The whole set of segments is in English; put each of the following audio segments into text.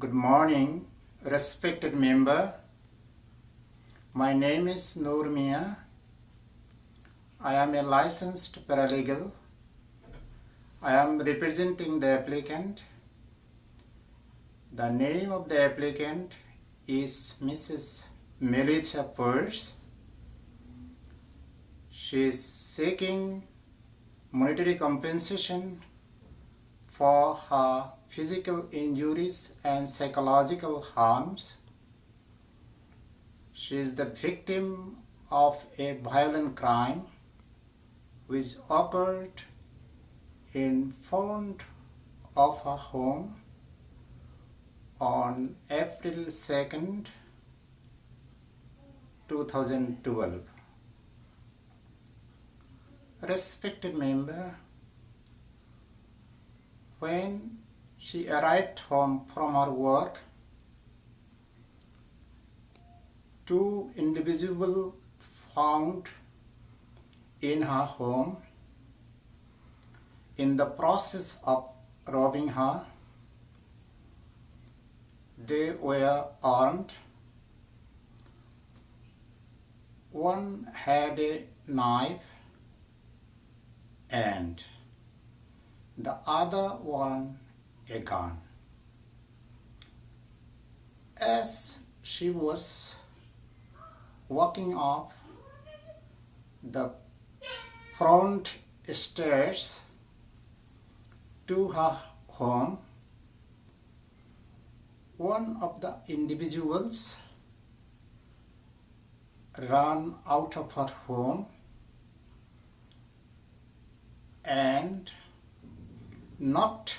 Good morning, respected member. My name is Noor Mia. I am a licensed paralegal. I am representing the applicant. The name of the applicant is Mrs. Melissa Purse. She is seeking monetary compensation for her physical injuries and psychological harms. She is the victim of a violent crime which occurred in front of her home on April 2nd, 2012. Respected member, when she arrived home from her work, two individuals found in her home in the process of robbing her. They were armed. One had a knife and the other one a gun. As she was walking up the front stairs to her home, one of the individuals ran out of her home and knocked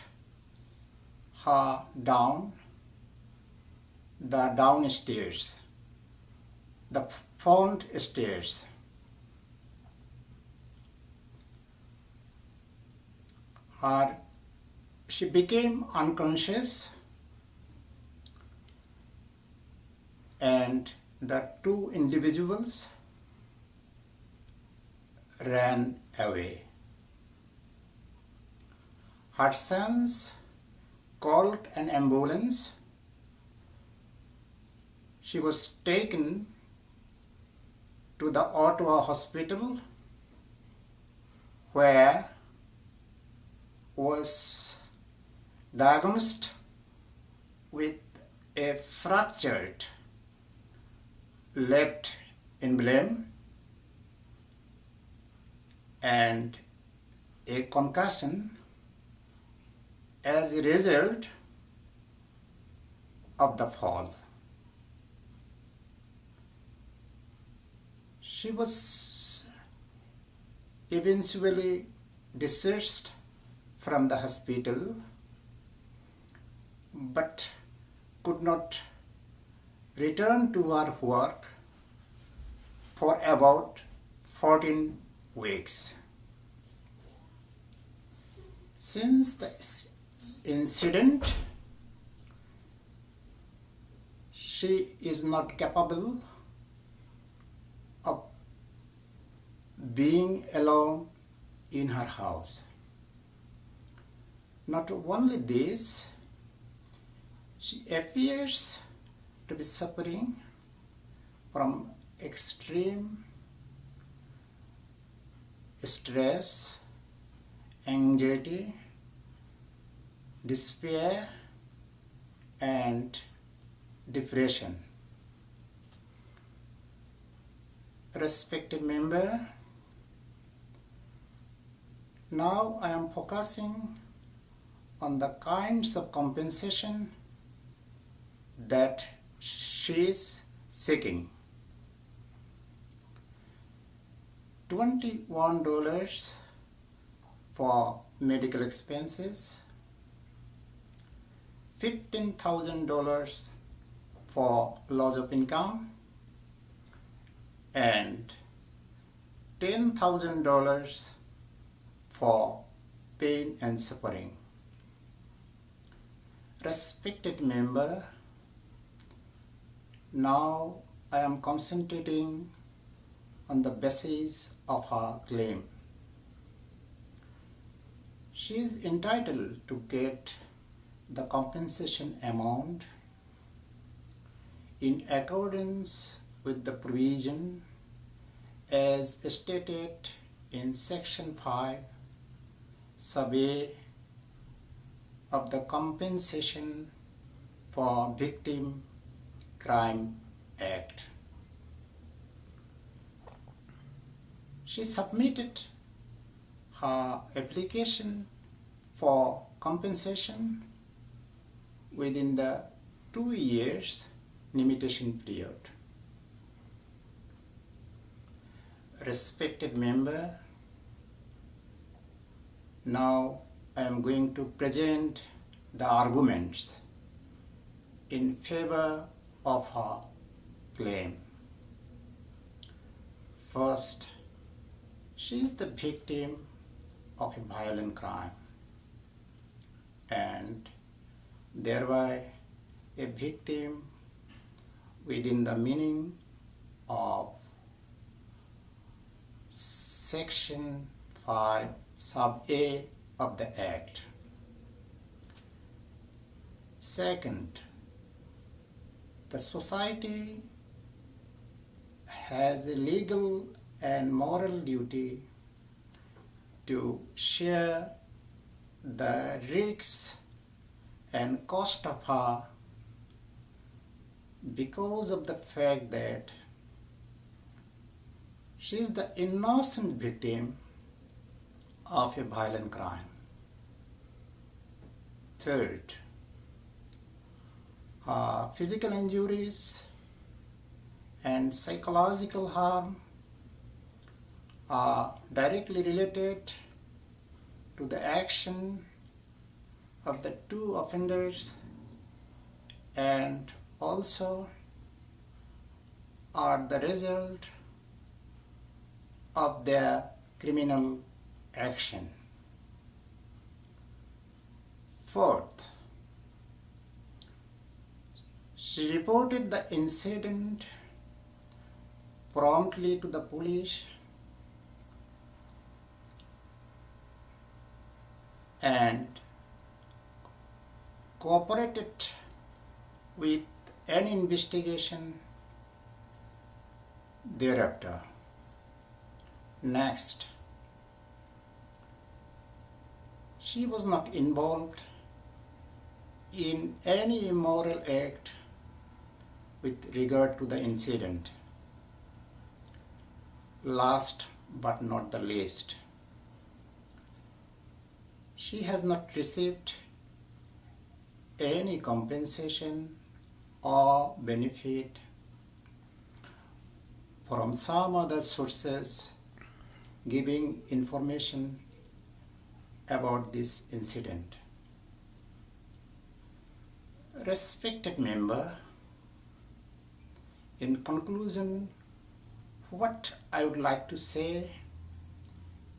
her down the downstairs, the front stairs. She became unconscious and the two individuals ran away. Her sons called an ambulance. She was taken to the Ottawa hospital where was diagnosed with a fractured left emblem and a concussion as a result of the fall. She was eventually discharged from the hospital but could not return to her work for about 14 weeks. Since the incident, she is not capable of being alone in her house. Not only this, she appears to be suffering from extreme stress, anxiety, despair, and depression. Respected member, now I am focusing on the kinds of compensation that she is seeking. $21 for medical expenses, $15,000 for loss of income, and $10,000 for pain and suffering. Respected member, now I am concentrating on the basis of her claim. She is entitled to get the compensation amount in accordance with the provision as stated in Section 5, Sub A of the Compensation for Victim Crime Act. She submitted her application for compensation within the 2 years limitation period. Respected member, now I am going to present the arguments in favor of her claim. First, she is the victim of a violent crime and thereby a victim within the meaning of Section 5 Sub A of the Act. Second, the society has a legal and moral duty to share the risks and cost of her because of the fact that she is the innocent victim of a violent crime. Third, her physical injuries and psychological harm are directly related to the action of the two offenders and also are the result of their criminal action. Fourth, she reported the incident promptly to the police and cooperated with an investigation thereafter. Next, she was not involved in any immoral act with regard to the incident. Last but not the least, she has not received any compensation or benefit from some other sources giving information about this incident. Respected member, in conclusion, what I would like to say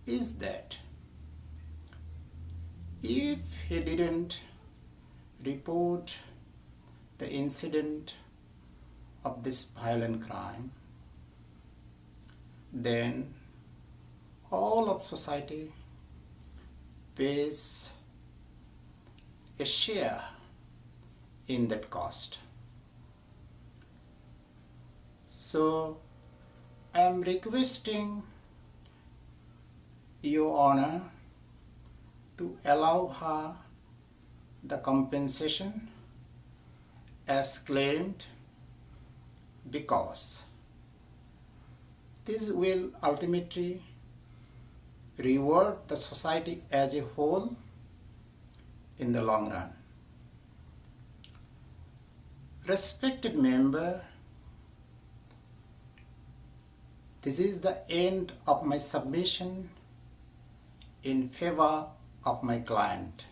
is that if he didn't report the incident of this violent crime, then all of society pays a share in that cost. So I am requesting Your Honor to allow her the compensation as claimed, because this will ultimately reward the society as a whole in the long run. Respected member, this is the end of my submission in favor of my client.